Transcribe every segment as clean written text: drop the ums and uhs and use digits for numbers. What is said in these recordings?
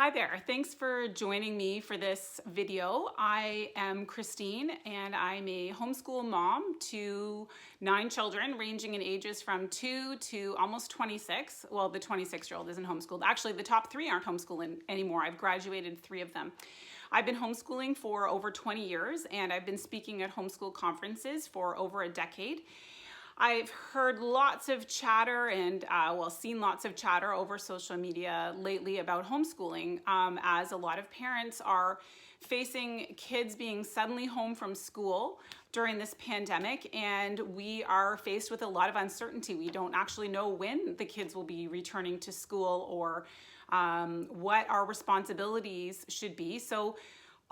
Hi there, thanks for joining me for this video. I am Christine and I'm a homeschool mom to 9 children ranging in ages from 2 to almost 26. Well, the 26-year-old isn't homeschooled. Actually, the top 3 aren't homeschooling anymore. I've graduated 3 of them. I've been homeschooling for over 20 years and I've been speaking at homeschool conferences for over a decade. I've heard lots of chatter and seen lots of chatter over social media lately about homeschooling as a lot of parents are facing kids being suddenly home from school during this pandemic, and we are faced with a lot of uncertainty. We don't actually know when the kids will be returning to school or what our responsibilities should be. So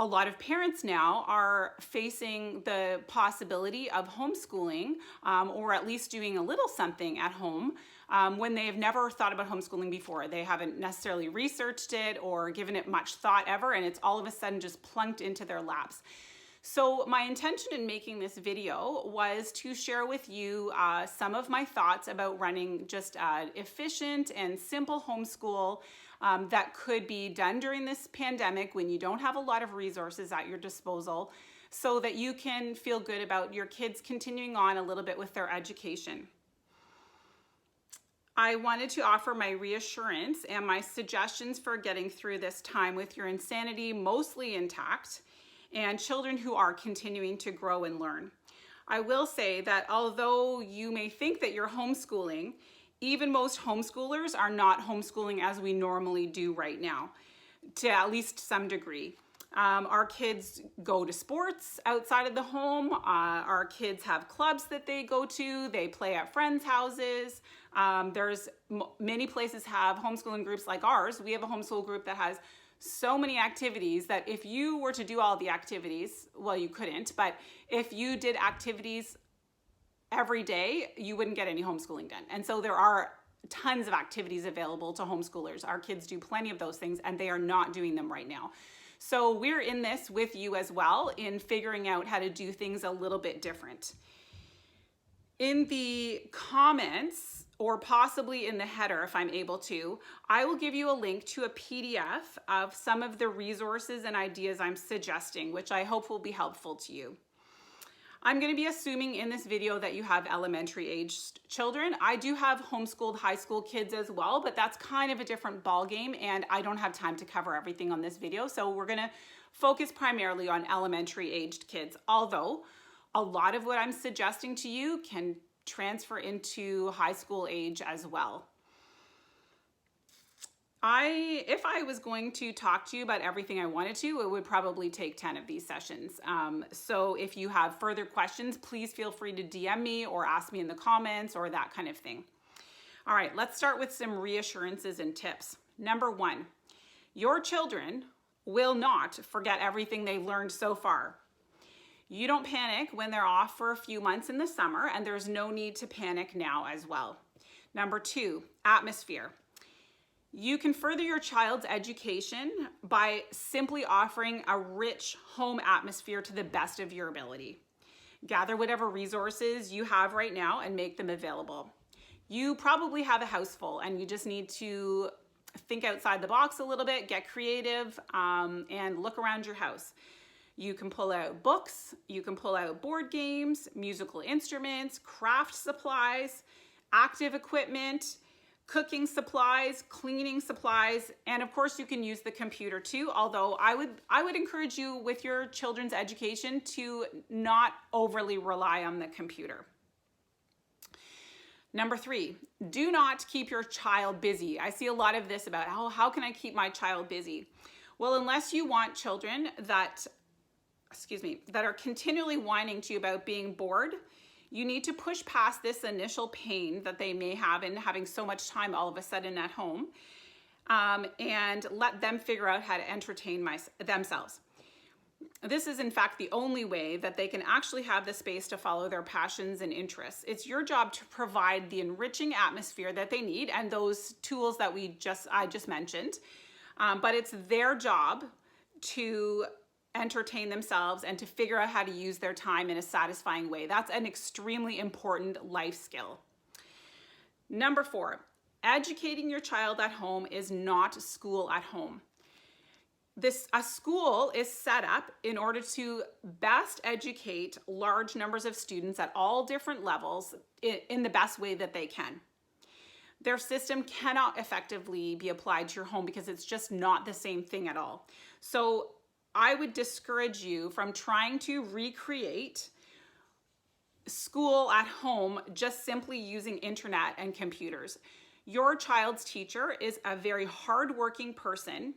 a lot of parents now are facing the possibility of homeschooling or at least doing a little something at home when they have never thought about homeschooling before. They haven't necessarily researched it or given it much thought ever, and it's all of a sudden just plunked into their laps. So my intention in making this video was to share with you some of my thoughts about running just efficient and simple homeschool that could be done during this pandemic when you don't have a lot of resources at your disposal, so that you can feel good about your kids continuing on a little bit with their education. I wanted to offer my reassurance and my suggestions for getting through this time with your insanity mostly intact and children who are continuing to grow and learn. I will say that although you may think that you're homeschooling, even most homeschoolers are not homeschooling as we normally do right now, to at least some degree. Our kids go to sports outside of the home. Our kids have clubs that they go to. They play at friends' houses. Many places have homeschooling groups like ours. We have a homeschool group that has so many activities that if you were to do all the activities, well, you couldn't, but if you did activities every day, you wouldn't get any homeschooling done. And so there are tons of activities available to homeschoolers. Our kids do plenty of those things and they are not doing them right now. So we're in this with you as well in figuring out how to do things a little bit different. In the comments, or possibly in the header if I'm able to, I will give you a link to a PDF of some of the resources and ideas I'm suggesting, which I hope will be helpful to you. I'm going to be assuming in this video that you have elementary aged children. I do have homeschooled high school kids as well, but that's kind of a different ballgame and I don't have time to cover everything on this video. So we're going to focus primarily on elementary aged kids, although a lot of what I'm suggesting to you can transfer into high school age as well. If I was going to talk to you about everything I wanted to, it would probably take 10 of these sessions. So if you have further questions, please feel free to DM me or ask me in the comments or that kind of thing. All right, let's start with some reassurances and tips. Number 1, your children will not forget everything they've learned so far. You don't panic when they're off for a few months in the summer, and there's no need to panic now as well. Number 2, atmosphere. You can further your child's education by simply offering a rich home atmosphere to the best of your ability. Gather whatever resources you have right now and make them available. You probably have a house full and you just need to think outside the box a little bit, get creative, and look around your house. You can pull out books, you can pull out board games, musical instruments, craft supplies, active equipment, cooking supplies, cleaning supplies, and of course you can use the computer too, although I would encourage you with your children's education to not overly rely on the computer. Number 3, do not keep your child busy. I see a lot of this about how can I keep my child busy? Well, unless you want children that are continually whining to you about being bored, you need to push past this initial pain that they may have in having so much time all of a sudden at home and let them figure out how to entertain themselves. This is in fact the only way that they can actually have the space to follow their passions and interests. It's your job to provide the enriching atmosphere that they need and those tools that I just mentioned, but it's their job to entertain themselves and to figure out how to use their time in a satisfying way. That's an extremely important life skill. Number 4, educating your child at home is not school at home. A school is set up in order to best educate large numbers of students at all different levels in the best way that they can. Their system cannot effectively be applied to your home because it's just not the same thing at all. So I would discourage you from trying to recreate school at home just simply using internet and computers. Your child's teacher is a very hardworking person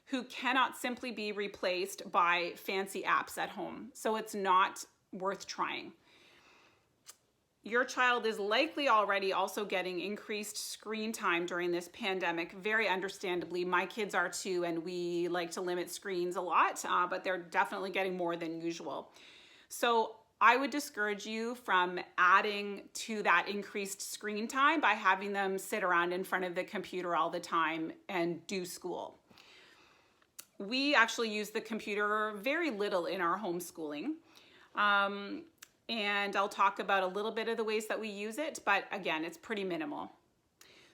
who cannot simply be replaced by fancy apps at home. So it's not worth trying. Your child is likely already also getting increased screen time during this pandemic, very understandably. My kids are too, and we like to limit screens a lot, but they're definitely getting more than usual. So I would discourage you from adding to that increased screen time by having them sit around in front of the computer all the time and do school. We actually use the computer very little in our homeschooling. And I'll talk about a little bit of the ways that we use it, but again, it's pretty minimal.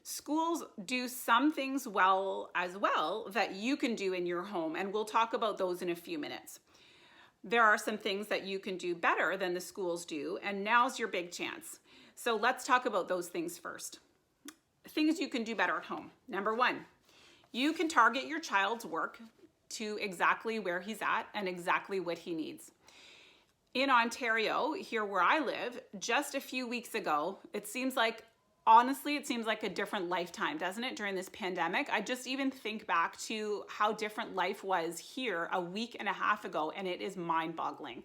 Schools do some things well as well that you can do in your home, and we'll talk about those in a few minutes. There are some things that you can do better than the schools do, and now's your big chance. So let's talk about those things first. Things you can do better at home. Number one, you can target your child's work to exactly where he's at and exactly what he needs. In Ontario, here where I live, just a few weeks ago, honestly, it seems like a different lifetime, doesn't it, during this pandemic? I just even think back to how different life was here a week and a half ago, and it is mind-boggling.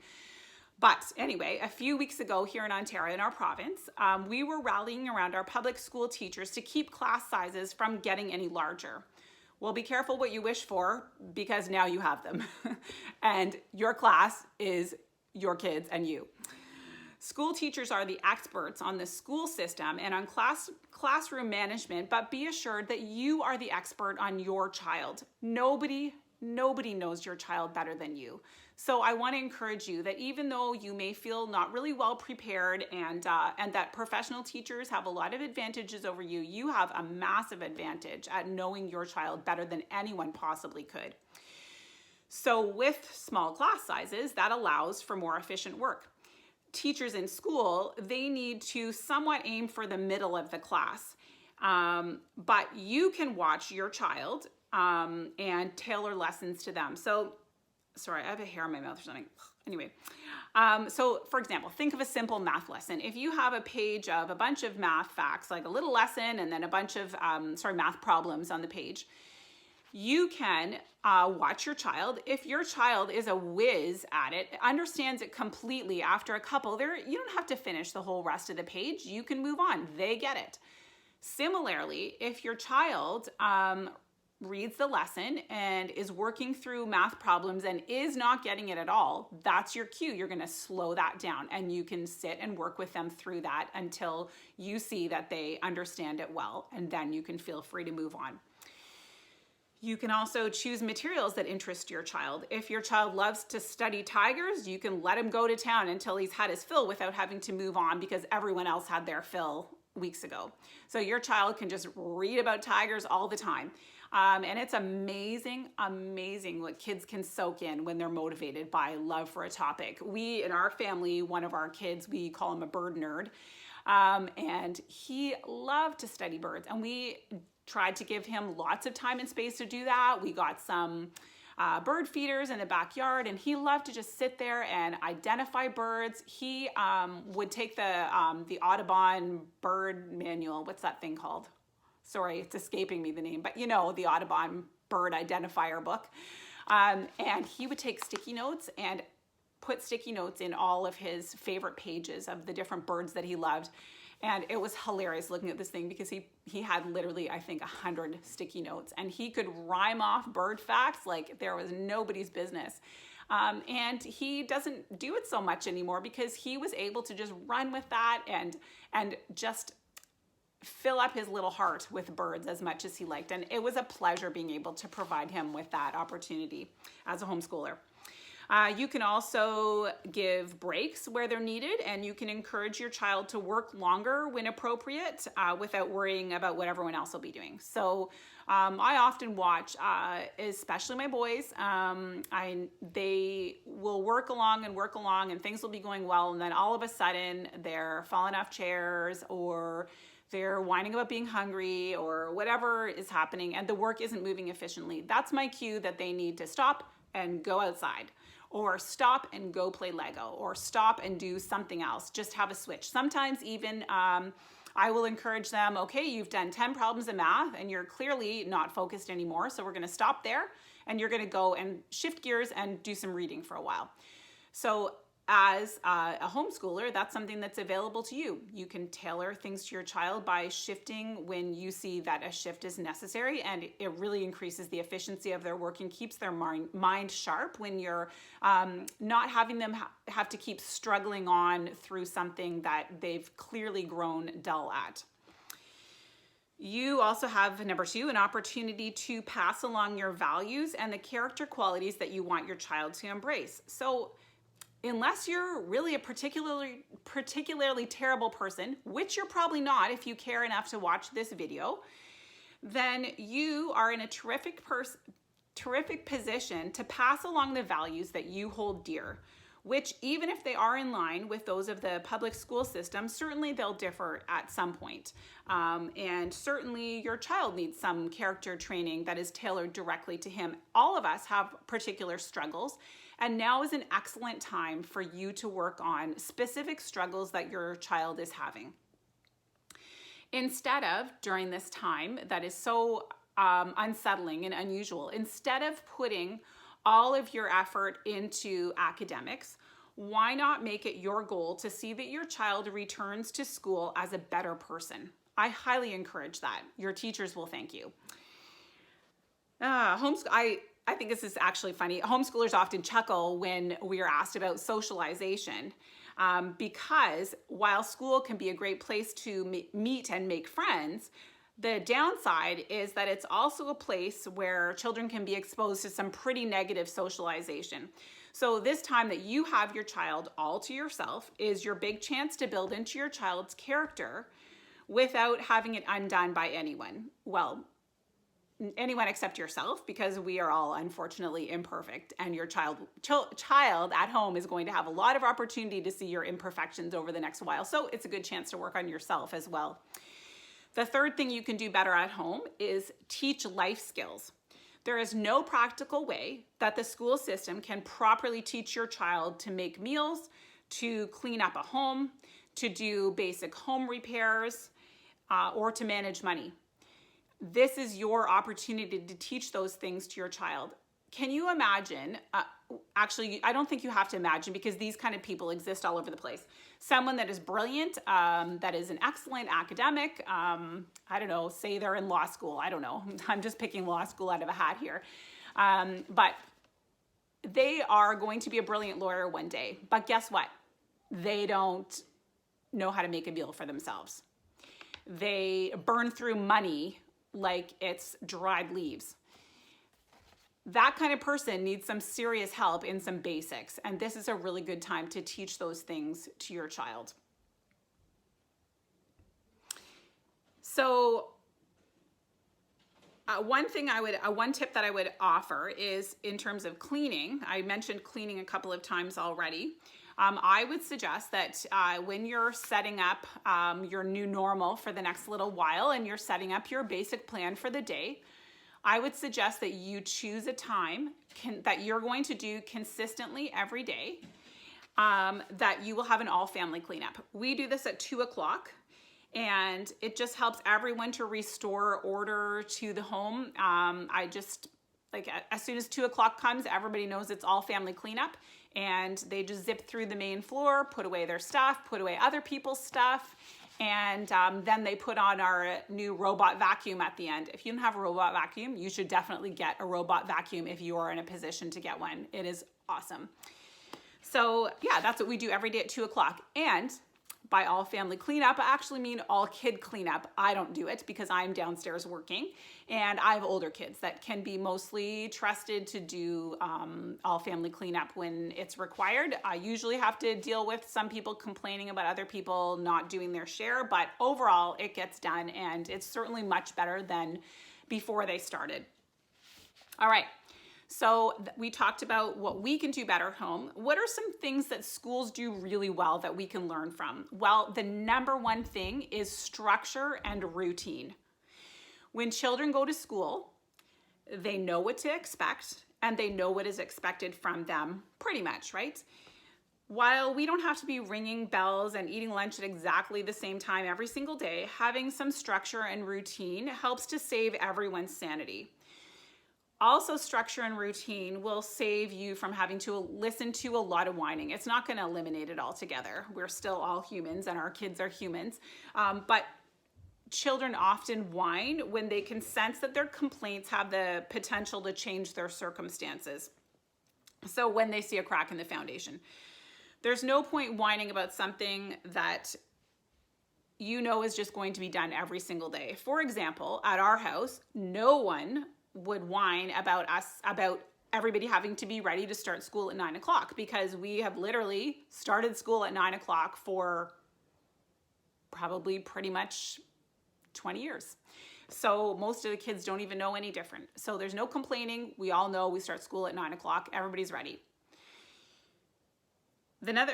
But anyway, a few weeks ago here in Ontario, in our province, we were rallying around our public school teachers to keep class sizes from getting any larger. Well, be careful what you wish for, because now you have them. And your class is your kids and you. School teachers are the experts on the school system and on classroom management, but be assured that you are the expert on your child. Nobody knows your child better than you. So I want to encourage you that even though you may feel not really well prepared and that professional teachers have a lot of advantages over you, you have a massive advantage at knowing your child better than anyone possibly could. So with small class sizes, that allows for more efficient work. Teachers in school, they need to somewhat aim for the middle of the class, but you can watch your child and tailor lessons to them. So, sorry, I have a hair in my mouth or something. Anyway, so for example, think of a simple math lesson. If you have a page of a bunch of math facts, like a little lesson and then a bunch of math problems on the page, you can watch your child. If your child is a whiz at it, understands it completely after a couple, you don't have to finish the whole rest of the page. You can move on. They get it. Similarly, if your child reads the lesson and is working through math problems and is not getting it at all, that's your cue. You're going to slow that down, and you can sit and work with them through that until you see that they understand it well, and then you can feel free to move on. You can also choose materials that interest your child. If your child loves to study tigers, you can let him go to town until he's had his fill without having to move on because everyone else had their fill weeks ago. So your child can just read about tigers all the time. And it's amazing what kids can soak in when they're motivated by love for a topic. We, in our family, one of our kids, we call him a bird nerd. And he loved to study birds. And we tried to give him lots of time and space to do that. We got some bird feeders in the backyard, and he loved to just sit there and identify birds. He would take the Audubon bird manual. What's that thing called? Sorry, it's escaping me the name, but you know, the Audubon bird identifier book. And he would take sticky notes and put sticky notes in all of his favorite pages of the different birds that he loved. And it was hilarious looking at this thing because he had literally, I think, 100 sticky notes, and he could rhyme off bird facts like there was nobody's business. And he doesn't do it so much anymore because he was able to just run with that and just fill up his little heart with birds as much as he liked. And it was a pleasure being able to provide him with that opportunity as a homeschooler. You can also give breaks where they're needed, and you can encourage your child to work longer when appropriate without worrying about what everyone else will be doing. So I often watch, especially my boys, they will work along and things will be going well, and then all of a sudden they're falling off chairs, or they're whining about being hungry, or whatever is happening, and the work isn't moving efficiently. That's my cue that they need to stop and go outside, or stop and go play Lego, or stop and do something else. Just have a switch. Sometimes even I will encourage them, okay, you've done 10 problems in math and you're clearly not focused anymore, so we're gonna stop there and you're gonna go and shift gears and do some reading for a while. So as a homeschooler, that's something that's available to you. You can tailor things to your child by shifting when you see that a shift is necessary, and it really increases the efficiency of their work and keeps their mind sharp when you're not having them have to keep struggling on through something that they've clearly grown dull at. You also have, number 2, an opportunity to pass along your values and the character qualities that you want your child to embrace. So unless you're really a particularly terrible person, which you're probably not if you care enough to watch this video, then you are in a terrific position to pass along the values that you hold dear, which, even if they are in line with those of the public school system, certainly they'll differ at some point. And certainly your child needs some character training that is tailored directly to him. All of us have particular struggles, and now is an excellent time for you to work on specific struggles that your child is having. Instead of, during this time that is so unsettling and unusual, instead of putting all of your effort into academics, why not make it your goal to see that your child returns to school as a better person? I highly encourage that. Your teachers will thank you. I think this is actually funny. Homeschoolers often chuckle when we are asked about socialization, because while school can be a great place to meet and make friends, the downside is that it's also a place where children can be exposed to some pretty negative socialization. So this time that you have your child all to yourself is your big chance to build into your child's character without having it undone by anyone. Well, anyone except yourself, because we are all unfortunately imperfect, and your child at home is going to have a lot of opportunity to see your imperfections over the next while. So it's a good chance to work on yourself as well. The third thing you can do better at home is teach life skills. There is no practical way that the school system can properly teach your child to make meals, to clean up a home, to do basic home repairs, or to manage money. This is your opportunity to teach those things to your child. Can you imagine, actually, I don't think you have to imagine, because these kind of people exist all over the place. Someone that is brilliant, that is an excellent academic, I don't know, say they're in law school, I don't know. I'm just picking law school out of a hat here. But they are going to be a brilliant lawyer one day. But guess what? They don't know how to make a meal for themselves. They burn through money like it's dried leaves. That kind of person needs some serious help in some basics, and this is a really good time to teach those things to your child. So one tip that I would offer is in terms of cleaning. I mentioned cleaning a couple of times already. I would suggest that when you're setting up your new normal for the next little while, and you're setting up your basic plan for the day, I would suggest that you choose a time that you're going to do consistently every day, that you will have an all-family cleanup. We do this at 2 o'clock, and it just helps everyone to restore order to the home. As soon as 2 o'clock comes, everybody knows it's all family cleanup, and they just zip through the main floor, put away their stuff, put away other people's stuff, and then they put on our new robot vacuum at the end. If you don't have a robot vacuum, you should definitely get a robot vacuum if you are in a position to get one. It is awesome. So yeah, that's what we do every day at 2 o'clock. And by all family cleanup, I actually mean all kid cleanup. I don't do it because I'm downstairs working, and I have older kids that can be mostly trusted to do all family cleanup when it's required. I usually have to deal with some people complaining about other people not doing their share, but overall it gets done, and it's certainly much better than before they started. All right. So we talked about what we can do better at home. What are some things that schools do really well that we can learn from? Well, the number one thing is structure and routine. When children go to school, they know what to expect and they know what is expected from them pretty much, right? While we don't have to be ringing bells and eating lunch at exactly the same time every single day, having some structure and routine helps to save everyone's sanity. Also, structure and routine will save you from having to listen to a lot of whining. It's not going to eliminate it altogether. We're still all humans and our kids are humans. But children often whine when they can sense that their complaints have the potential to change their circumstances. So when they see a crack in the foundation, there's no point whining about something that you know is just going to be done every single day. For example, at our house, no one would whine about everybody having to be ready to start school at 9 o'clock, because we have literally started school at 9 o'clock for probably pretty much 20 years. So most of the kids don't even know any different. So there's no complaining. We all know we start school at 9 o'clock. Everybody's ready.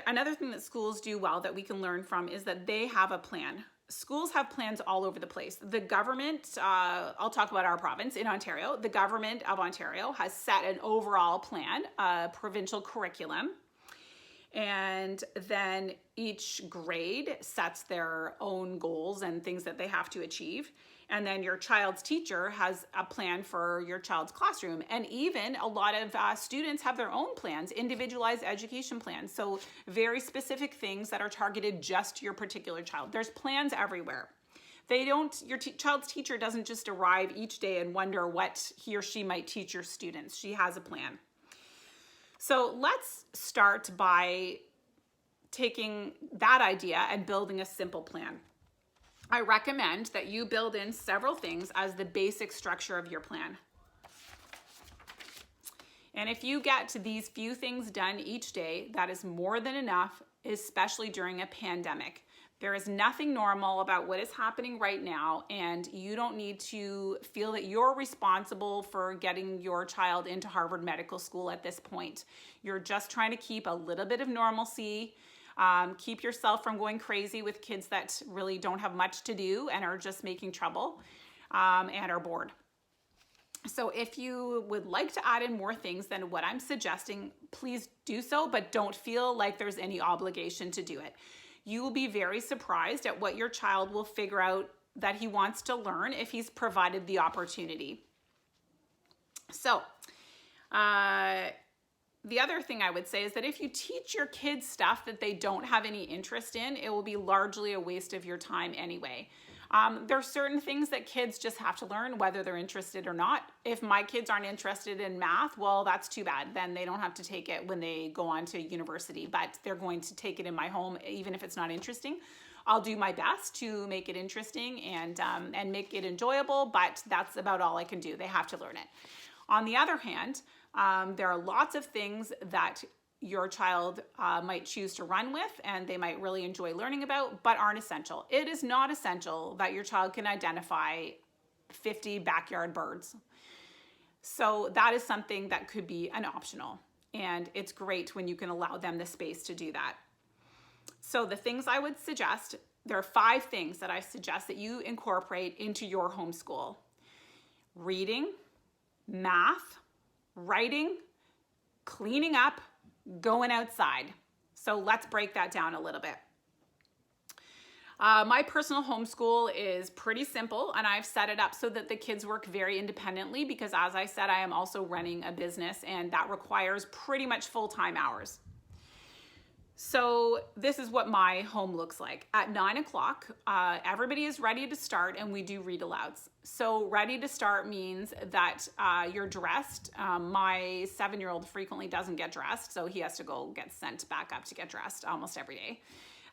Another thing that schools do well that we can learn from is that they have a plan. Schools have plans all over the place. The government, I'll talk about our province in Ontario. The government of Ontario has set an overall plan, a provincial curriculum, and then each grade sets their own goals and things that they have to achieve. And then your child's teacher has a plan for your child's classroom. And even a lot of students have their own plans, individualized education plans. So very specific things that are targeted just to your particular child. There's plans everywhere. Your child's teacher doesn't just arrive each day and wonder what he or she might teach your students. She has a plan. So let's start by taking that idea and building a simple plan. I recommend that you build in several things as the basic structure of your plan. And if you get to these few things done each day, that is more than enough, especially during a pandemic. There is nothing normal about what is happening right now, and you don't need to feel that you're responsible for getting your child into Harvard Medical School at this point. You're just trying to keep a little bit of normalcy. Keep yourself from going crazy with kids that really don't have much to do and are just making trouble and are bored. So if you would like to add in more things than what I'm suggesting, please do so, but don't feel like there's any obligation to do it. You will be very surprised at what your child will figure out that he wants to learn if he's provided the opportunity. So, the other thing I would say is that if you teach your kids stuff that they don't have any interest in, it will be largely a waste of your time anyway. There are certain things that kids just have to learn whether they're interested or not. If my kids aren't interested in math, well, that's too bad. Then they don't have to take it when they go on to university, but they're going to take it in my home even if it's not interesting. I'll do my best to make it interesting and make it enjoyable, but that's about all I can do. They have to learn it. On the other hand, there are lots of things that your child might choose to run with and they might really enjoy learning about, but aren't essential. It is not essential that your child can identify 50 backyard birds. So that is something that could be an optional, and it's great when you can allow them the space to do that. So the things I would suggest, there are 5 things that I suggest that you incorporate into your homeschool: reading, math, writing, cleaning up, going outside. So let's break that down a little bit. My personal homeschool is pretty simple, and I've set it up so that the kids work very independently because, as I said, I am also running a business and that requires pretty much full-time hours. So this is what my home looks like. At 9 o'clock, everybody is ready to start and we do read alouds. So ready to start means that you're dressed. My 7-year-old frequently doesn't get dressed, so he has to go get sent back up to get dressed almost every day.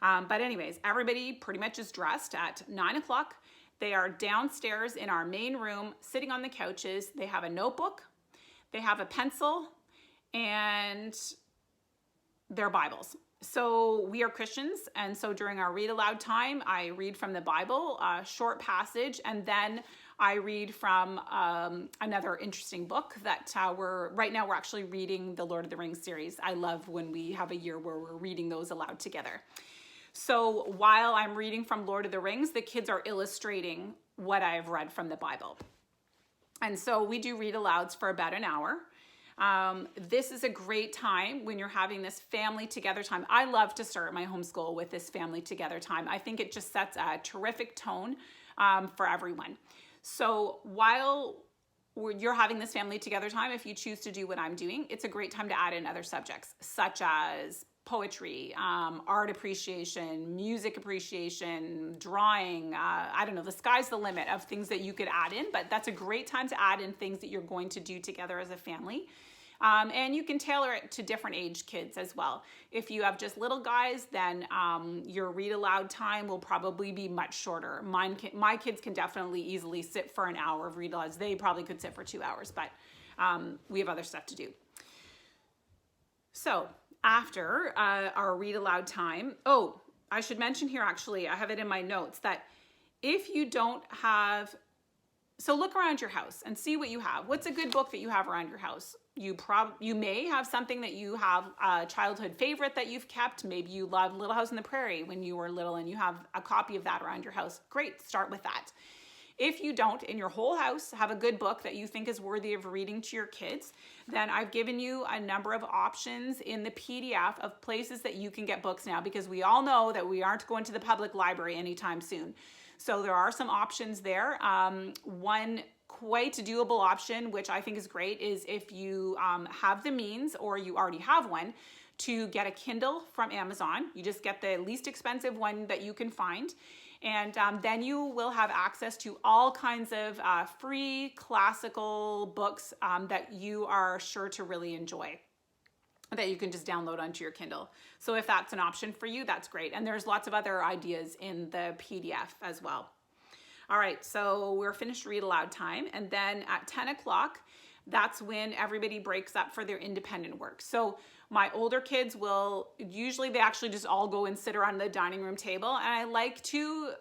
But anyways, everybody pretty much is dressed at 9 o'clock. They are downstairs in our main room, sitting on the couches. They have a notebook, they have a pencil, and their Bibles. So we are Christians, and so during our read aloud time, I read from the Bible, a short passage, and then I read from another interesting book that right now we're actually reading the Lord of the Rings series. I love when we have a year where we're reading those aloud together. So while I'm reading from Lord of the Rings, the kids are illustrating what I've read from the Bible. And so we do read alouds for about an hour. This is a great time when you're having this family together time. I love to start my homeschool with this family together time. I think it just sets a terrific tone for everyone. So while you're having this family together time, if you choose to do what I'm doing, it's a great time to add in other subjects such as poetry, art appreciation, music appreciation, drawing. I don't know, the sky's the limit of things that you could add in, but that's a great time to add in things that you're going to do together as a family. And you can tailor it to different age kids as well. If you have just little guys, then your read aloud time will probably be much shorter. My kids can definitely easily sit for an hour of read alouds. They probably could sit for 2 hours, but we have other stuff to do. So after our read aloud time, I should mention here, actually, I have it in my notes, that if you don't have, so look around your house and see what you have. What's a good book that you have around your house? You may have something that you have a childhood favorite that you've kept. Maybe you loved Little House on the Prairie when you were little and you have a copy of that around your house. Great, start with that. If you don't, in your whole house, have a good book that you think is worthy of reading to your kids, then I've given you a number of options in the PDF of places that you can get books now, because we all know that we aren't going to the public library anytime soon. So there are some options there. One quite doable option, which I think is great, is if you have the means or you already have one, to get a Kindle from Amazon. You just get the least expensive one that you can find. And then you will have access to all kinds of free classical books that you are sure to really enjoy, that you can just download onto your Kindle. So if that's an option for you, that's great. And there's lots of other ideas in the PDF as well. All right, so we're finished read aloud time. And then at 10 o'clock, that's when everybody breaks up for their independent work. So my older kids they actually just all go and sit around the dining room table. And I like to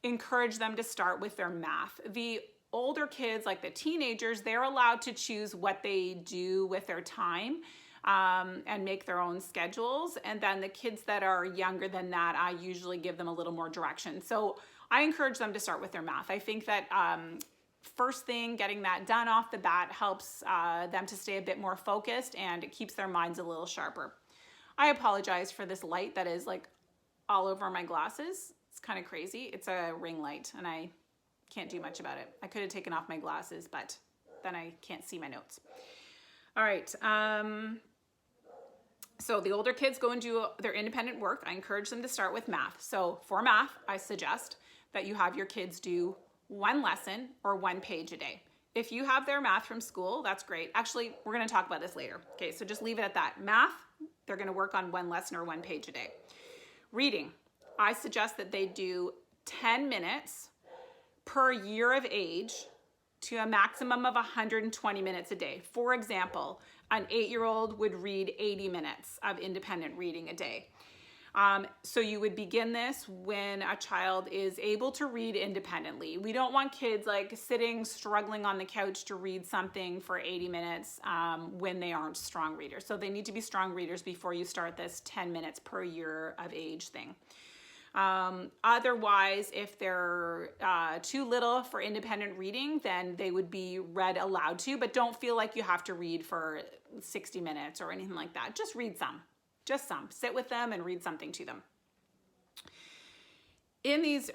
encourage them to start with their math. The older kids, like the teenagers, they're allowed to choose what they do with their time and make their own schedules. And then the kids that are younger than that, I usually give them a little more direction. So I encourage them to start with their math. I think that first thing, getting that done off the bat helps them to stay a bit more focused, and it keeps their minds a little sharper. I apologize for this light that is like all over my glasses. It's kind of crazy. It's a ring light and I can't do much about it. I could have taken off my glasses, but then I can't see my notes. All right. So the older kids go and do their independent work. I encourage them to start with math. So for math, I suggest that you have your kids do one lesson or 1 page a day. If you have their math from school, that's great. Actually, we're going to talk about this later. Okay, so just leave it at that. Math, they're going to work on 1 lesson or 1 page a day. Reading, I suggest that they do 10 minutes per year of age to a maximum of 120 minutes a day. For example, an 8-year-old would read 80 minutes of independent reading a day. So you would begin this when a child is able to read independently. We don't want kids like sitting, struggling on the couch to read something for 80 minutes when they aren't strong readers. So they need to be strong readers before you start this 10 minutes per year of age thing. Otherwise, if they're too little for independent reading, then they would be read aloud to, but don't feel like you have to read for 60 minutes or anything like that. Just read some. Just some. Sit with them and read something to them. In these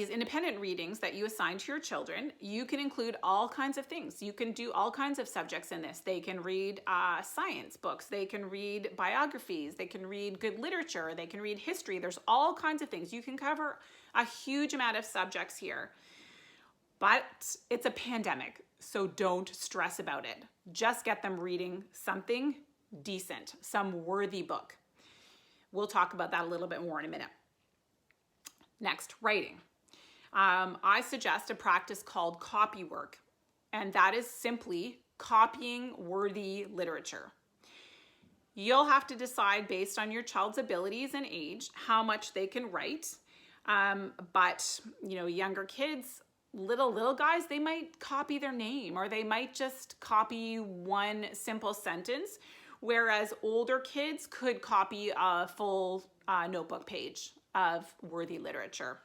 independent readings that you assign to your children, you can include all kinds of things. You can do all kinds of subjects in this. They can read science books. They can read biographies. They can read good literature. They can read history. There's all kinds of things. You can cover a huge amount of subjects here. But it's a pandemic, so don't stress about it. Just get them reading something decent, some worthy book. We'll talk about that a little bit more in a minute. Next, writing. I suggest a practice called copy work, and that is simply copying worthy literature. You'll have to decide based on your child's abilities and age how much they can write. But younger kids, little guys, they might copy their name, or they might just copy one simple sentence, whereas older kids could copy a full notebook page of worthy literature.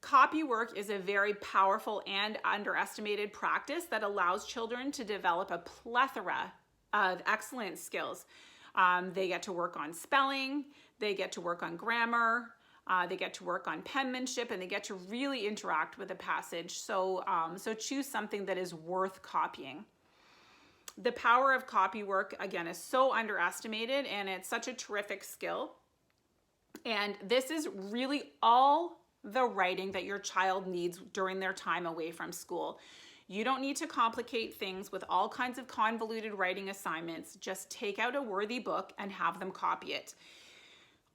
Copy work is a very powerful and underestimated practice that allows children to develop a plethora of excellent skills. They get to work on spelling, they get to work on grammar, they get to work on penmanship, and they get to really interact with a passage. So choose something that is worth copying. The power of copy work, again, is so underestimated, and it's such a terrific skill. And this is really all the writing that your child needs during their time away from school. You don't need to complicate things with all kinds of convoluted writing assignments. Just take out a worthy book and have them copy it.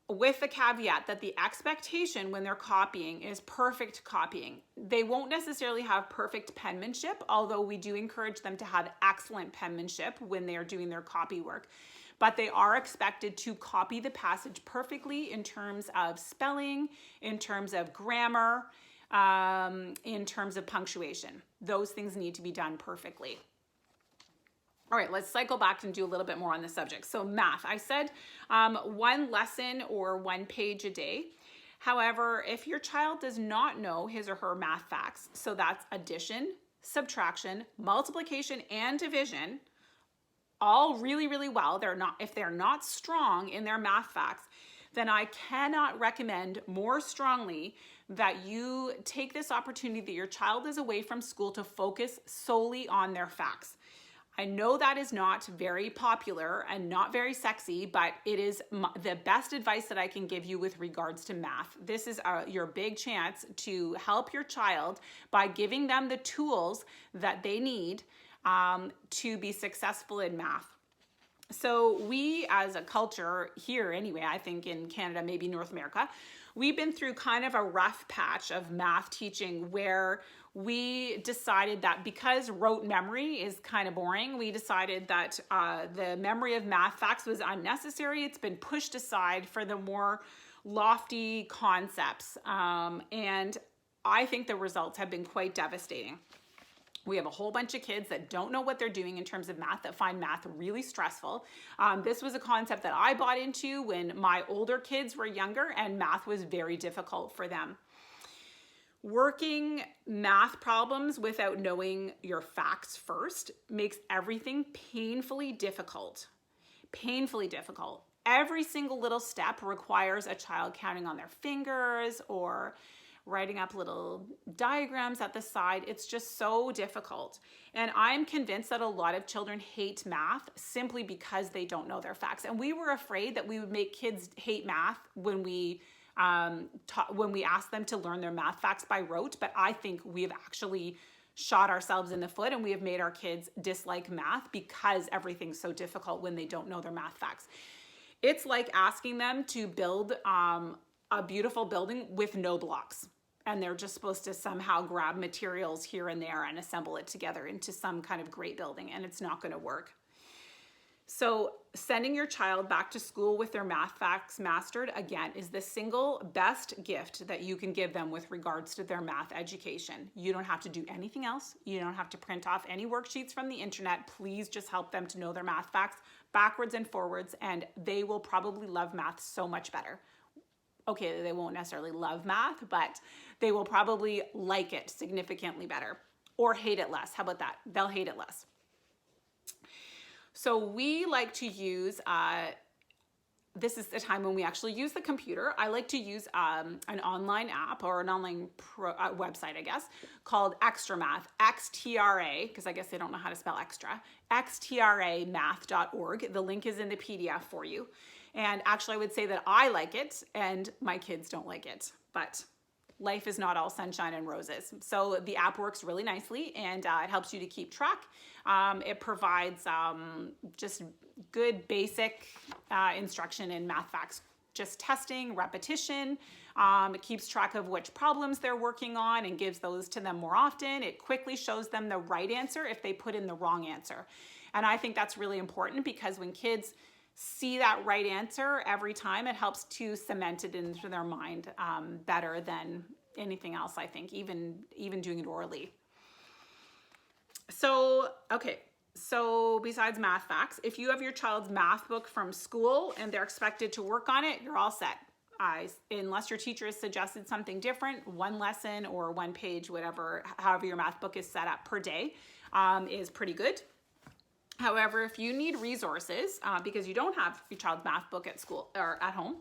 With the caveat that the expectation when they're copying is perfect copying. They won't necessarily have perfect penmanship, although we do encourage them to have excellent penmanship when they are doing their copy work. But they are expected to copy the passage perfectly in terms of spelling, in terms of grammar, in terms of punctuation. Those things need to be done perfectly. All right, let's cycle back and do a little bit more on the subject. So math, I said one lesson or one page a day. However, if your child does not know his or her math facts, so that's addition, subtraction, multiplication, and division, all really, really well, if they're not strong in their math facts, then I cannot recommend more strongly that you take this opportunity that your child is away from school to focus solely on their facts. I know that is not very popular and not very sexy, but it is the best advice that I can give you with regards to math. This is your big chance to help your child by giving them the tools that they need to be successful in math. So we as a culture here anyway, I think in Canada, maybe North America, we've been through kind of a rough patch of math teaching where we decided that because rote memory is kind of boring, we decided that the memory of math facts was unnecessary. It's been pushed aside for the more lofty concepts. And I think the results have been quite devastating. We have a whole bunch of kids that don't know what they're doing in terms of math, that find math really stressful. This was a concept that I bought into when my older kids were younger and math was very difficult for them. Working math problems without knowing your facts first makes everything painfully difficult. Painfully difficult. Every single little step requires a child counting on their fingers or writing up little diagrams at the side. It's just so difficult. And I'm convinced that a lot of children hate math simply because they don't know their facts. And we were afraid that we would make kids hate math when we asked them to learn their math facts by rote. But I think we have actually shot ourselves in the foot and we have made our kids dislike math because everything's so difficult when they don't know their math facts. It's like asking them to build a beautiful building with no blocks. And they're just supposed to somehow grab materials here and there and assemble it together into some kind of great building, and it's not going to work. So sending your child back to school with their math facts mastered, again, is the single best gift that you can give them with regards to their math education. You don't have to do anything else. You don't have to print off any worksheets from the internet. Please just help them to know their math facts backwards and forwards, and they will probably love math so much better. Okay, they won't necessarily love math, but they will probably like it significantly better or hate it less. How about that? They'll hate it less. So we like to use, this is the time when we actually use the computer. I like to use an online app or an online website, I guess, called Extra Math, XTRA, because I guess they don't know how to spell extra, xtramath.org. The link is in the PDF for you. And actually, I would say that I like it and my kids don't like it, but life is not all sunshine and roses. So the app works really nicely, and it helps you to keep track. It provides just good basic instruction in math facts, just testing, repetition. It keeps track of which problems they're working on and gives those to them more often. It quickly shows them the right answer if they put in the wrong answer. And I think that's really important, because when kids see that right answer every time, it helps to cement it into their mind better than anything else, I think, even doing it orally. So, okay. So besides math facts, if you have your child's math book from school and they're expected to work on it, you're all set. Unless your teacher has suggested something different, one lesson or one page, whatever, however your math book is set up per day, is pretty good. However, if you need resources, because you don't have your child's math book at school or at home,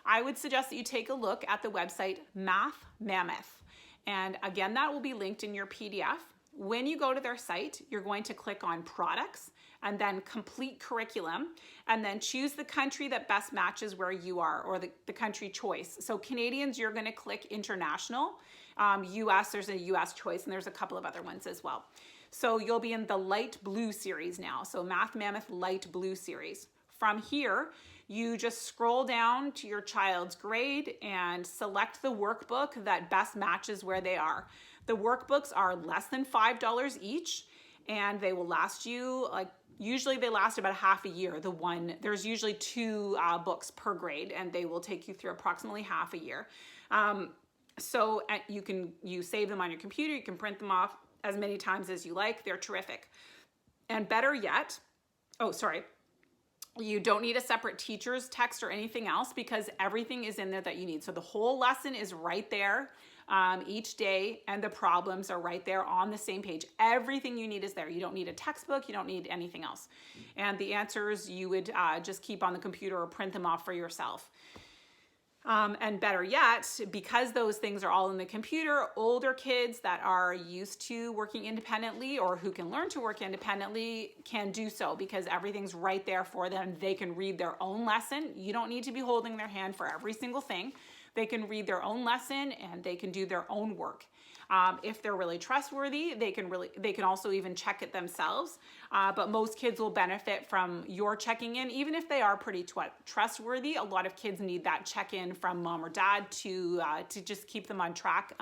I would suggest that you take a look at the website Math Mammoth. And again, that will be linked in your PDF. When you go to their site, you're going to click on products and then complete curriculum, and then choose the country that best matches where you are, or the country choice. So Canadians, you're going to click international. US, there's a US choice, and there's a couple of other ones as well. So you'll be in the light blue series now. So Math Mammoth light blue series. From here, you just scroll down to your child's grade and select the workbook that best matches where they are. The workbooks are less than $5 each, and they will last you, usually they last about half a year. There's usually 2 books per grade, and they will take you through approximately half a year. So you save them on your computer, you can print them off as many times as you like. They're terrific. And better yet, you don't need a separate teacher's text or anything else, because everything is in there that you need. So the whole lesson is right there each day, and the problems are right there on the same page. Everything you need is there. You don't need a textbook. You don't need anything else. And the answers you would just keep on the computer or print them off for yourself. And better yet, because those things are all in the computer, older kids that are used to working independently or who can learn to work independently can do so, because everything's right there for them. They can read their own lesson. You don't need to be holding their hand for every single thing. They can read their own lesson, and they can do their own work. If they're really trustworthy, they can also even check it themselves. But most kids will benefit from your checking in, even if they are pretty trustworthy. A lot of kids need that check-in from mom or dad to just keep them on track.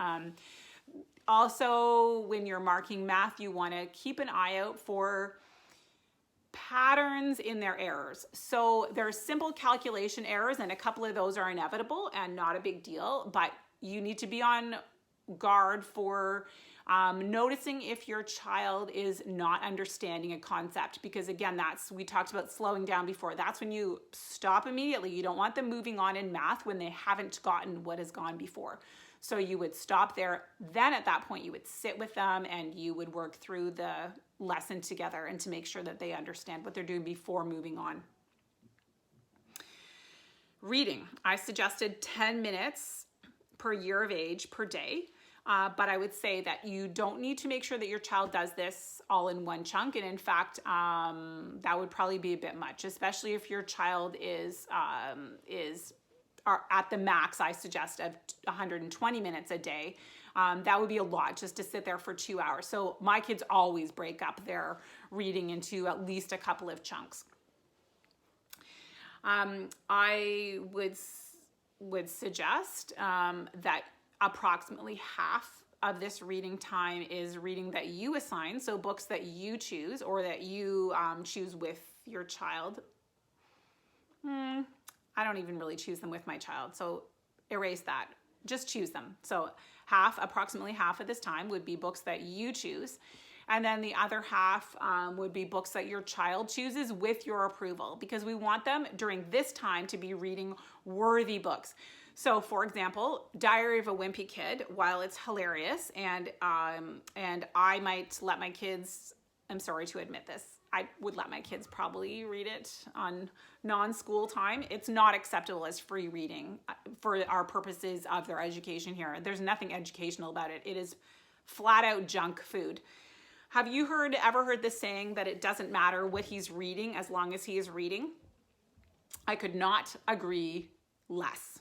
Also, when you're marking math, you want to keep an eye out for patterns in their errors. So there's simple calculation errors, and a couple of those are inevitable and not a big deal, but you need to be on guard for noticing if your child is not understanding a concept, because again, we talked about slowing down before. That's when you stop immediately. You don't want them moving on in math when they haven't gotten what has gone before. So you would stop there. Then at that point, you would sit with them and you would work through the lesson together, and to make sure that they understand what they're doing before moving on. Reading. I suggested 10 minutes per year of age per day. But I would say that you don't need to make sure that your child does this all in one chunk. And in fact, that would probably be a bit much, especially if your child are at the max, I suggest, of 120 minutes a day. That would be a lot just to sit there for 2 hours. So my kids always break up their reading into at least a couple of chunks. I would suggest that approximately half of this reading time is reading that you assign, so books that you choose or that you choose with your child. I don't even really choose them with my child, so erase that. Just choose them. So approximately half of this time would be books that you choose. And then the other half would be books that your child chooses with your approval, because we want them during this time to be reading worthy books. So for example, Diary of a Wimpy Kid, while it's hilarious, and I might let my kids, I'm sorry to admit this, I would let my kids probably read it on non-school time. It's not acceptable as free reading for our purposes of their education here. There's nothing educational about it. It is flat out junk food. Have you ever heard the saying that it doesn't matter what he's reading as long as he is reading? I could not agree less.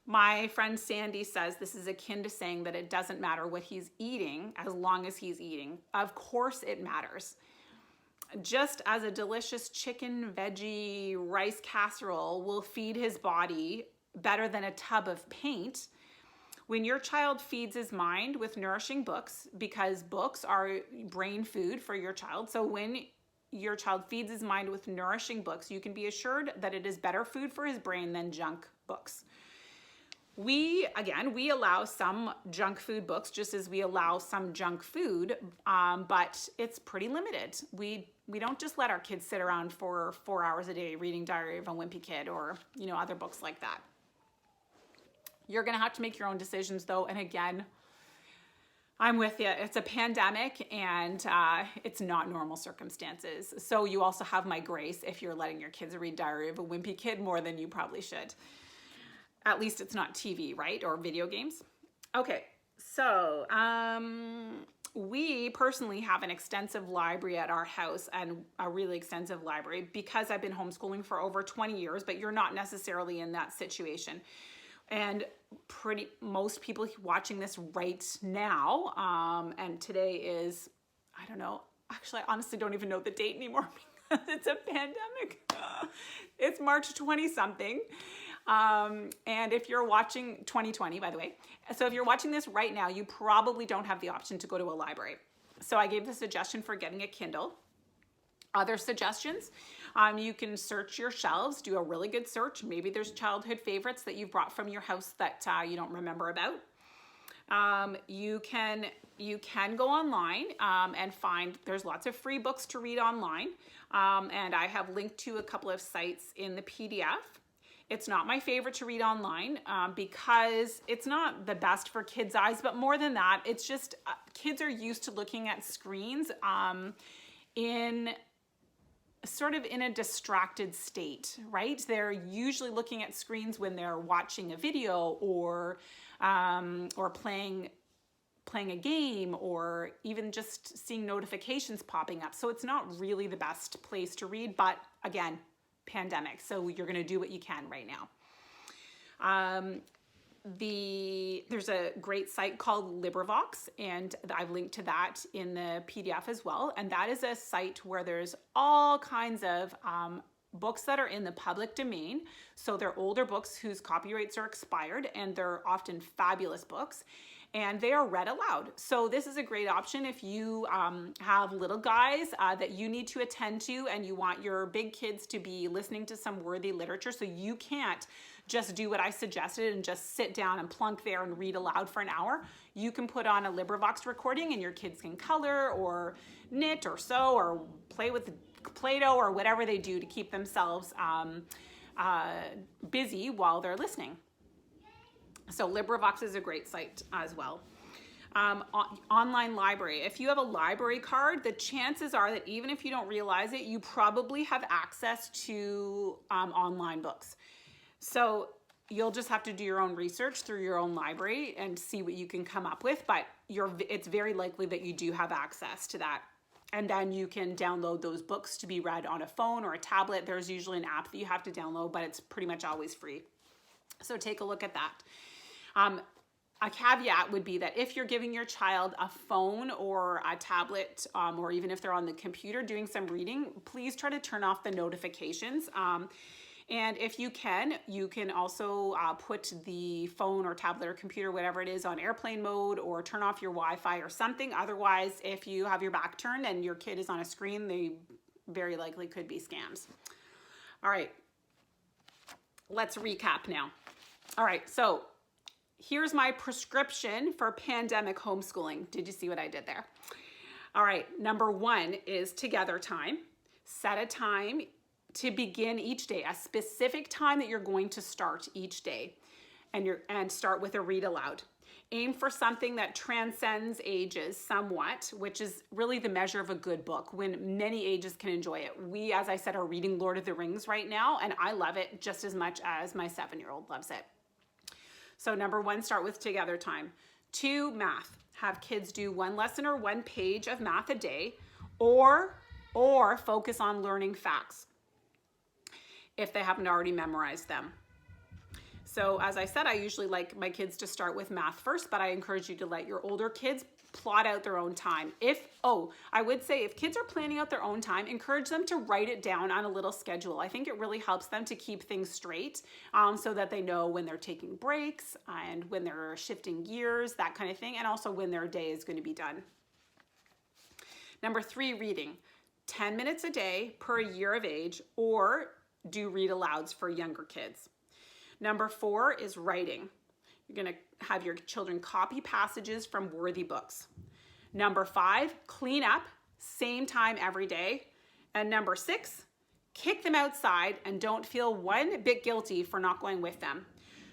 My friend Sandy says this is akin to saying that it doesn't matter what he's eating as long as he's eating. Of course it matters. Just as a delicious chicken, veggie, rice casserole will feed his body better than a tub of paint, when your child feeds his mind with nourishing books, because books are brain food for your child, so when your child feeds his mind with nourishing books, you can be assured that it is better food for his brain than junk books. We allow some junk food books just as we allow some junk food, but it's pretty limited. We don't just let our kids sit around for 4 hours a day reading Diary of a Wimpy Kid or, other books like that. You're going to have to make your own decisions though. And again, I'm with you. It's a pandemic and it's not normal circumstances. So you also have my grace if you're letting your kids read Diary of a Wimpy Kid more than you probably should. At least it's not TV, right? Or video games. Okay, so we personally have an extensive library at our house, and a really extensive library because I've been homeschooling for over 20 years, but you're not necessarily in that situation. And most people watching this right now, and today is, I don't know, actually I honestly don't even know the date anymore because it's a pandemic. It's March 20 something. And if you're watching 2020, by the way, so if you're watching this right now, you probably don't have the option to go to a library. So I gave the suggestion for getting a Kindle. Other suggestions, you can search your shelves, do a really good search. Maybe there's childhood favorites that you've brought from your house that you don't remember about. You can go online and find, there's lots of free books to read online. And I have linked to a couple of sites in the PDF. It's not my favorite to read online because it's not the best for kids' eyes, but more than that, it's just kids are used to looking at screens in a distracted state, right? They're usually looking at screens when they're watching a video or playing a game, or even just seeing notifications popping up. So it's not really the best place to read, but again, pandemic. So you're going to do what you can right now. There's a great site called LibriVox, and I've linked to that in the PDF as well. And that is a site where there's all kinds of books that are in the public domain. So they're older books whose copyrights are expired, and they're often fabulous books, and they are read aloud. So this is a great option if you have little guys that you need to attend to and you want your big kids to be listening to some worthy literature. So you can't just do what I suggested and just sit down and plunk there and read aloud for an hour. You can put on a LibriVox recording and your kids can color or knit or sew or play with Play-Doh or whatever they do to keep themselves busy while they're listening. So LibriVox is a great site as well. Online library. If you have a library card, the chances are that even if you don't realize it, you probably have access to online books. So you'll just have to do your own research through your own library and see what you can come up with, but it's very likely that you do have access to that. And then you can download those books to be read on a phone or a tablet. There's usually an app that you have to download, but it's pretty much always free. So take a look at that. A caveat would be that if you're giving your child a phone or a tablet, or even if they're on the computer doing some reading, please try to turn off the notifications. And if you can also put the phone or tablet or computer, whatever it is, on airplane mode or turn off your Wi-Fi or something. Otherwise, if you have your back turned and your kid is on a screen, they very likely could be scams. All right, let's recap now. All right, so here's my prescription for pandemic homeschooling. Did you see what I did there? All right, number one is together time. Set a time to begin each day, a specific time that you're going to start each day, and start with a read aloud. Aim for something that transcends ages somewhat, which is really the measure of a good book, when many ages can enjoy it. We, as I said, are reading Lord of the Rings right now, and I love it just as much as my 7-year-old loves it. So number one, start with together time. 2, math. Have kids do 1 lesson or 1 page of math a day, or focus on learning facts if they haven't already memorized them. So as I said, I usually like my kids to start with math first, but I encourage you to let your older kids plot out their own time. I would say if kids are planning out their own time, encourage them to write it down on a little schedule. I think it really helps them to keep things straight, so that they know when they're taking breaks and when they're shifting gears, that kind of thing, and also when their day is going to be done. Number 3, reading. 10 minutes a day per year of age, or do read alouds for younger kids. Number 4 is writing. You're going to have your children copy passages from worthy books. Number 5, clean up, same time every day. And number 6, kick them outside and don't feel one bit guilty for not going with them.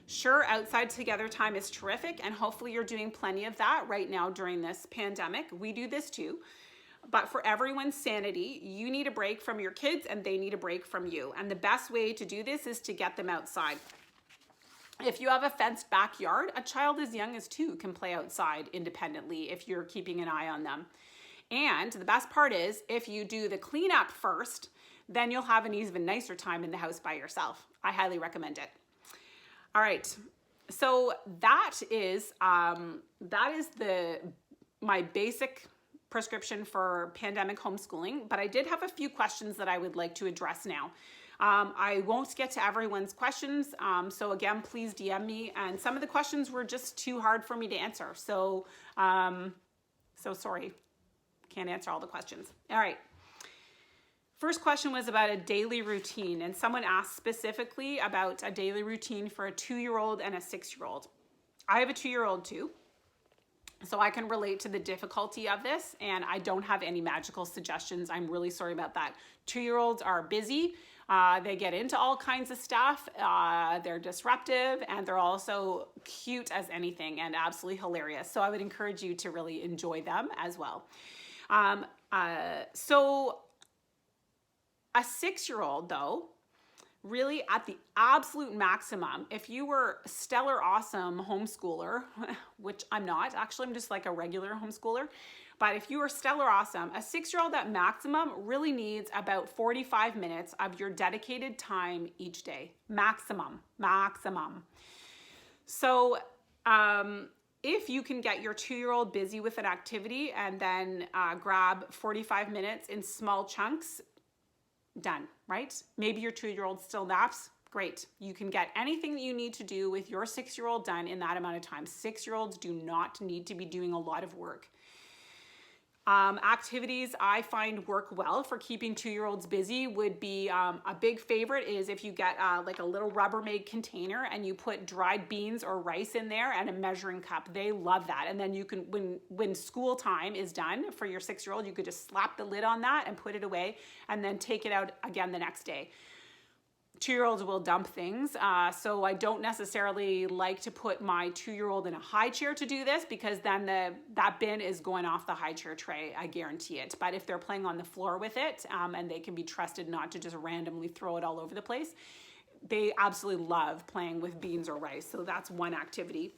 Sure, outside together time is terrific, and hopefully you're doing plenty of that right now during this pandemic. We do this too. But for everyone's sanity, you need a break from your kids and they need a break from you. And the best way to do this is to get them outside. If you have a fenced backyard, a child as young as 2 can play outside independently if you're keeping an eye on them. And the best part is, if you do the cleanup first, then you'll have an even nicer time in the house by yourself. I highly recommend it. All right, so that is my basic prescription for pandemic homeschooling, but I did have a few questions that I would like to address now. I won't get to everyone's questions, so again, please DM me, and some of the questions were just too hard for me to answer, so sorry, can't answer all the questions. All right, first question was about a daily routine, and someone asked specifically about a daily routine for a 2-year-old and a 6-year-old. I have a 2-year-old too, so I can relate to the difficulty of this, and I don't have any magical suggestions. I'm really sorry about that. 2-year-olds are busy. They get into all kinds of stuff. They're disruptive, and they're also cute as anything and absolutely hilarious. So I would encourage you to really enjoy them as well. So a 6-year-old, though, really at the absolute maximum, if you were stellar awesome homeschooler, which I'm not, actually I'm just like a regular homeschooler, but if you were stellar awesome, a 6-year-old at maximum really needs about 45 minutes of your dedicated time each day. Maximum. So if you can get your 2-year-old busy with an activity and then grab 45 minutes in small chunks, done, right? Maybe your 2-year-old still naps. Great. You can get anything that you need to do with your 6-year-old done in that amount of time. 6-year-olds do not need to be doing a lot of work. Activities I find work well for keeping 2-year-olds busy would be a big favorite is if you get like a little Rubbermaid container and you put dried beans or rice in there and a measuring cup. They love that. And then you can, when school time is done for your 6-year-old, you could just slap the lid on that and put it away and then take it out again the next day. 2-year-olds will dump things, so I don't necessarily like to put my 2-year-old in a high chair to do this, because then that bin is going off the high chair tray, I guarantee it. But if they're playing on the floor with it, and they can be trusted not to just randomly throw it all over the place, they absolutely love playing with beans or rice, so that's one activity.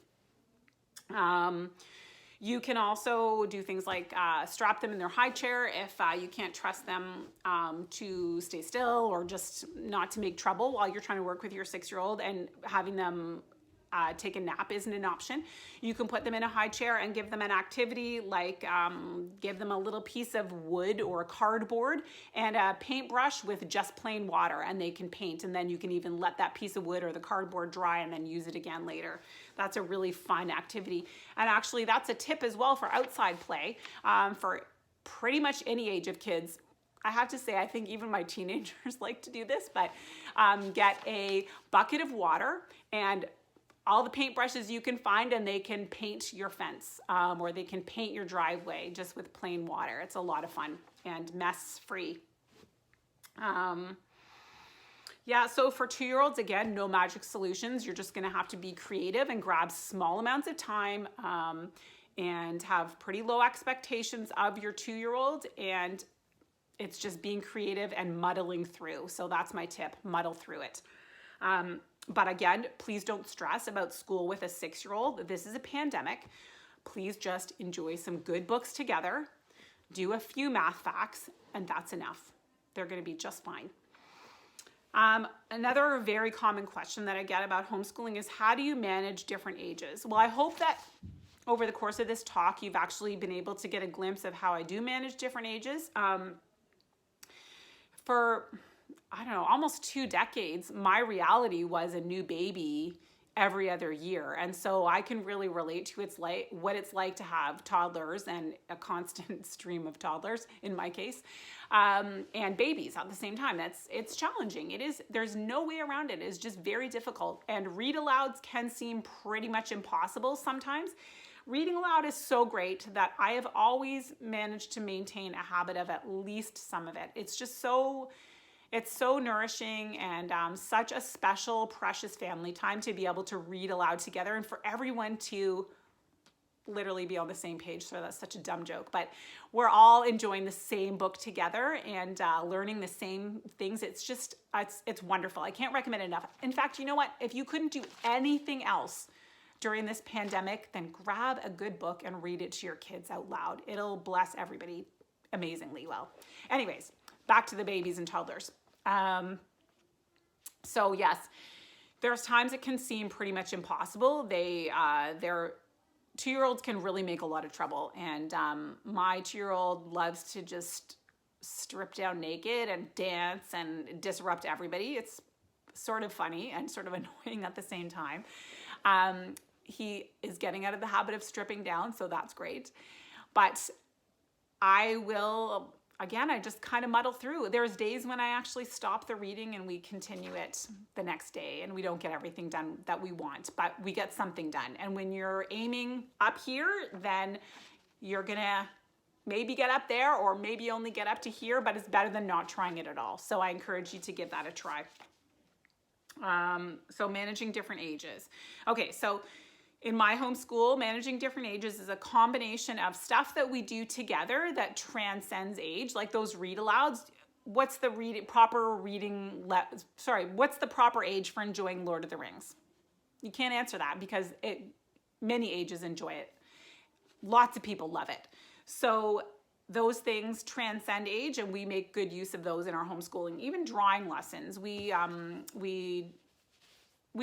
You can also do things like strap them in their high chair if you can't trust them to stay still or just not to make trouble while you're trying to work with your 6-year-old, and having them take a nap isn't an option. You can put them in a high chair and give them an activity like give them a little piece of wood or cardboard and a paintbrush with just plain water, and they can paint, and then you can even let that piece of wood or the cardboard dry and then use it again later. That's a really fun activity. And actually that's a tip as well for outside play for pretty much any age of kids. I have to say, I think even my teenagers like to do this, but get a bucket of water and all the paintbrushes you can find, and they can paint your fence or they can paint your driveway just with plain water. It's a lot of fun and mess free. Yeah, so for 2-year-olds, again, no magic solutions. You're just gonna have to be creative and grab small amounts of time and have pretty low expectations of your 2-year-old, and it's just being creative and muddling through. So that's my tip, muddle through it. But again, please don't stress about school with a 6-year-old. This is a pandemic. Please just enjoy some good books together, do a few math facts, and that's enough. They're gonna be just fine. Another very common question that I get about homeschooling is, how do you manage different ages? Well, I hope that over the course of this talk, you've actually been able to get a glimpse of how I do manage different ages. For, I don't know, almost 2 decades, my reality was a new baby every other year. And so I can really relate to what it's like to have toddlers and a constant stream of toddlers in my case, and babies at the same time. It's challenging. There's no way around it. It's just very difficult. And read alouds can seem pretty much impossible sometimes. Reading aloud is so great that I have always managed to maintain a habit of at least some of it. It's so nourishing and such a special, precious family time to be able to read aloud together and for everyone to literally be on the same page. So that's such a dumb joke, but we're all enjoying the same book together and learning the same things. It's wonderful. I can't recommend it enough. In fact, you know what? If you couldn't do anything else during this pandemic, then grab a good book and read it to your kids out loud. It'll bless everybody amazingly well. Anyways, back to the babies and toddlers. So yes, there's times it can seem pretty much impossible. Their 2-year-olds can really make a lot of trouble. And my 2-year-old loves to just strip down naked and dance and disrupt everybody. It's sort of funny and sort of annoying at the same time. He is getting out of the habit of stripping down, so that's great. But I just kind of muddle through. There's days when I actually stop the reading and we continue it the next day and we don't get everything done that we want, but we get something done. And when you're aiming up here, then you're gonna maybe get up there or maybe only get up to here, but it's better than not trying it at all. So I encourage you to give that a try. So managing different ages. Okay, so in my homeschool, managing different ages is a combination of stuff that we do together that transcends age, like those read alouds. What's the proper age for enjoying Lord of the Rings? You can't answer that because many ages enjoy it. Lots of people love it. So those things transcend age and we make good use of those in our homeschooling. Even drawing lessons, we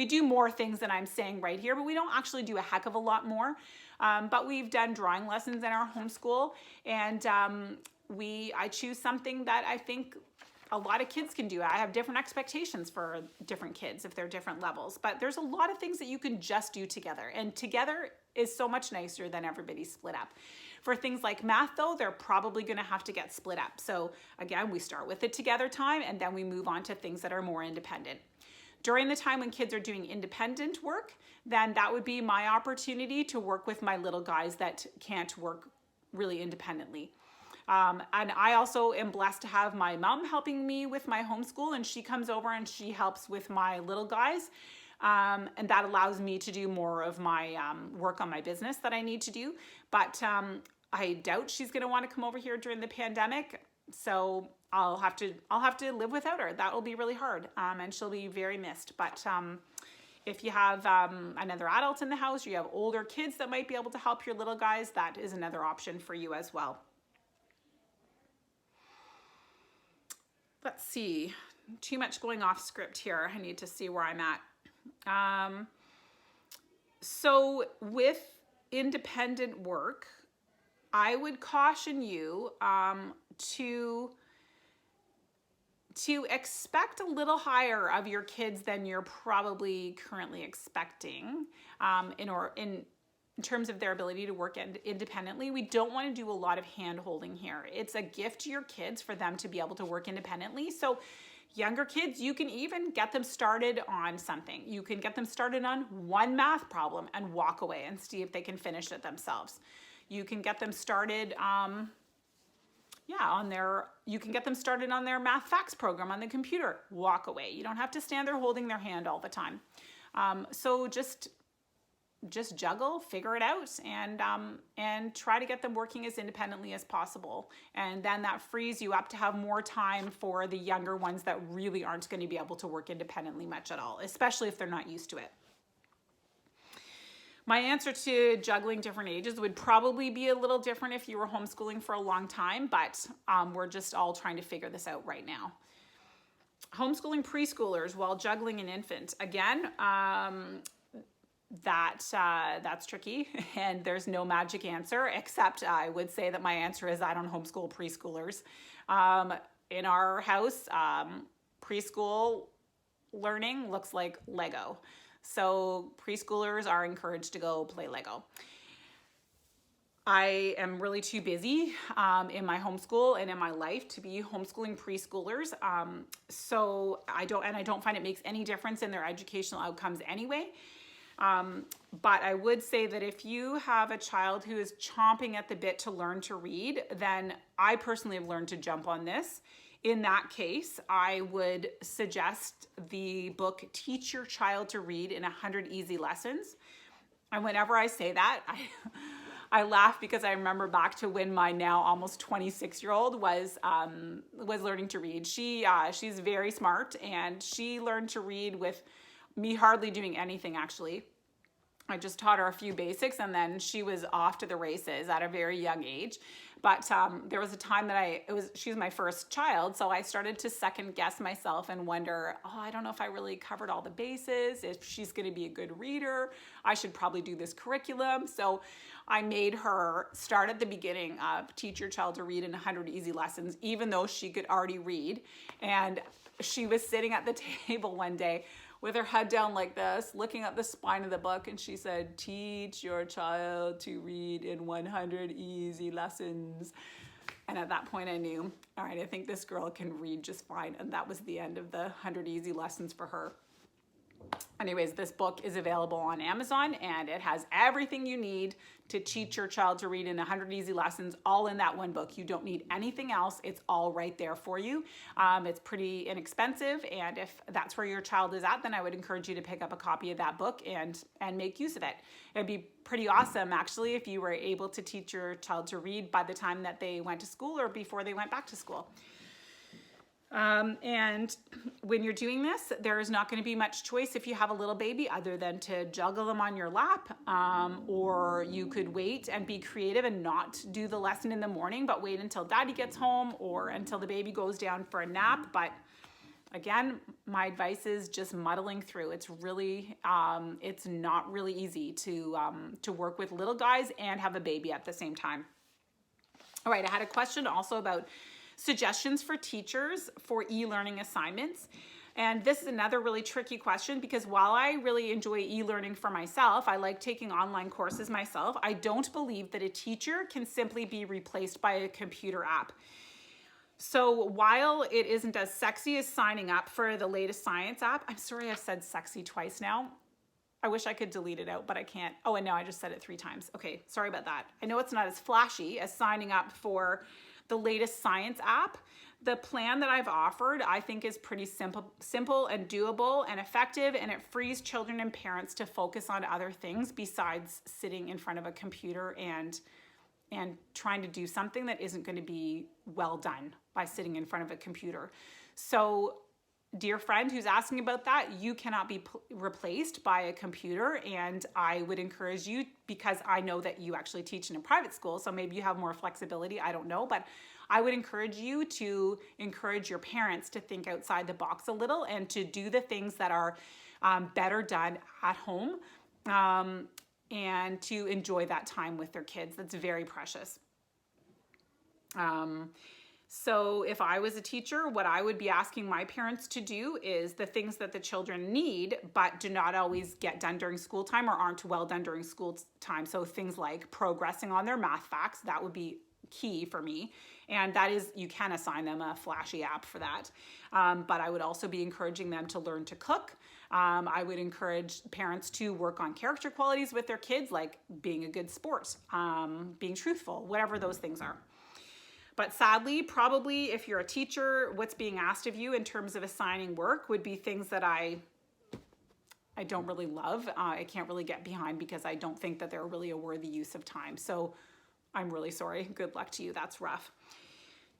do more things than I'm saying right here, but we don't actually do a heck of a lot more. But we've done drawing lessons in our homeschool, and I choose something that I think a lot of kids can do. I have different expectations for different kids if they're different levels, but there's a lot of things that you can just do together, and together is so much nicer than everybody split up. For things like math, though, they're probably going to have to get split up. So again, we start with the together time, and then we move on to things that are more independent. During the time when kids are doing independent work, then that would be my opportunity to work with my little guys that can't work really independently. And I also am blessed to have my mom helping me with my homeschool, and she comes over and she helps with my little guys. And that allows me to do more of my work on my business that I need to do. But I doubt she's going to want to come over here during the pandemic. So I'll have to live without her. That will be really hard, and she'll be very missed. But if you have another adult in the house, or you have older kids that might be able to help your little guys, that is another option for you as well. Let's see, too much going off script here. I need to see where I'm at. So with independent work, I would caution you to expect a little higher of your kids than you're probably currently expecting in terms of their ability to work independently. We don't want to do a lot of hand holding here. It's a gift to your kids for them to be able to work independently. So younger kids, you can even get them started on something. You can get them started on one math problem and walk away and see if they can finish it themselves. You can get them started you can get them started on their math facts program on the computer. Walk away. You don't have to stand there holding their hand all the time. So just juggle, figure it out, and try to get them working as independently as possible. And then that frees you up to have more time for the younger ones that really aren't going to be able to work independently much at all, especially if they're not used to it. My answer to juggling different ages would probably be a little different if you were homeschooling for a long time, but we're just all trying to figure this out right now. Homeschooling preschoolers while juggling an infant. Again, that's tricky, and there's no magic answer, except I would say that my answer is I don't homeschool preschoolers. In our house, preschool learning looks like Lego. So preschoolers are encouraged to go play Lego. I am really too busy in my homeschool and in my life to be homeschooling preschoolers. So I don't find it makes any difference in their educational outcomes anyway. But I would say that if you have a child who is chomping at the bit to learn to read, then I personally have learned to jump on this. In that case, I would suggest the book Teach Your Child to Read in 100 Easy Lessons. And whenever I say that, I laugh because I remember back to when my now almost 26-year-old was learning to read. She's very smart, and she learned to read with me hardly doing anything, actually. I just taught her a few basics, and then she was off to the races at a very young age. But there was a time that she was my first child, so I started to second guess myself and wonder, I don't know if I really covered all the bases, if she's going to be a good reader. I should probably do this curriculum. So I made her start at the beginning of Teach Your Child to Read in 100 Easy Lessons, even though she could already read. And she was sitting at the table one day with her head down like this, looking at the spine of the book, and she said, "Teach your child to read in 100 easy lessons." And at that point I knew, all right, I think this girl can read just fine. And that was the end of the 100 easy lessons for her. Anyways, this book is available on Amazon, and it has everything you need to teach your child to read in 100 easy lessons, all in that one book. You don't need anything else. It's all right there for you. It's pretty inexpensive, and if that's where your child is at, then I would encourage you to pick up a copy of that book and make use of it. It'd be pretty awesome, actually, if you were able to teach your child to read by the time that they went to school or before they went back to school. And when you're doing this, there is not going to be much choice if you have a little baby other than to juggle them on your lap, or you could wait and be creative and not do the lesson in the morning, but wait until daddy gets home or until the baby goes down for a nap. But again, my advice is just muddling through. It's really, it's not really easy to work with little guys and have a baby at the same time. All right, I had a question also about suggestions for teachers for e-learning assignments. And this is another really tricky question, because while I really enjoy e-learning for myself, I like taking online courses myself, I don't believe that a teacher can simply be replaced by a computer app. So while it isn't as sexy as signing up for the latest science app, I'm sorry I've said sexy twice now. I wish I could delete it out, but I can't. Oh, and now I just said it 3 times. Okay, sorry about that. I know it's not as flashy as signing up for the latest science app. The plan that I've offered, I think, is pretty simple and doable and effective, and it frees children and parents to focus on other things besides sitting in front of a computer and trying to do something that isn't going to be well done by sitting in front of a computer. So, dear friend who's asking about that, you cannot be replaced by a computer, and I would encourage you, because I know that you actually teach in a private school, so maybe you have more flexibility, I don't know, but I would encourage you to encourage your parents to think outside the box a little and to do the things that are better done at home, and to enjoy that time with their kids. That's very precious. So if I was a teacher, what I would be asking my parents to do is the things that the children need, but do not always get done during school time or aren't well done during school time. So things like progressing on their math facts, that would be key for me. And that is, you can assign them a flashy app for that. But I would also be encouraging them to learn to cook. I would encourage parents to work on character qualities with their kids, like being a good sport, being truthful, whatever those things are. But sadly, probably if you're a teacher, what's being asked of you in terms of assigning work would be things that I don't really love. I can't really get behind, because I don't think that they're really a worthy use of time. So I'm really sorry. Good luck to you. That's rough.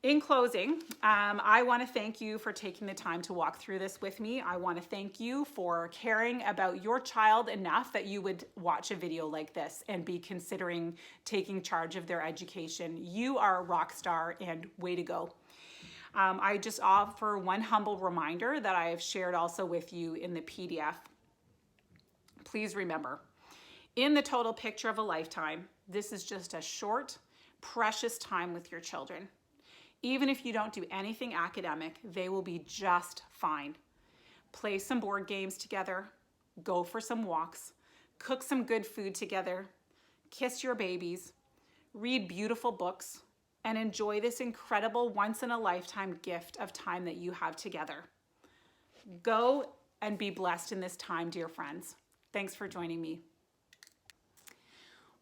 In closing, I want to thank you for taking the time to walk through this with me. I want to thank you for caring about your child enough that you would watch a video like this and be considering taking charge of their education. You are a rock star, and way to go. I just offer one humble reminder that I have shared also with you in the PDF. Please remember, in the total picture of a lifetime, this is just a short, precious time with your children. Even if you don't do anything academic, they will be just fine. Play some board games together, go for some walks, cook some good food together, kiss your babies, read beautiful books, and enjoy this incredible once-in-a-lifetime gift of time that you have together. Go and be blessed in this time, dear friends. Thanks for joining me.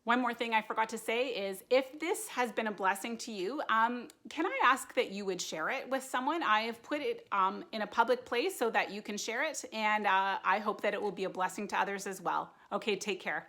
One more thing I forgot to say is, if this has been a blessing to you, can I ask that you would share it with someone? I have put it in a public place so that you can share it, and I hope that it will be a blessing to others as well. Okay, take care.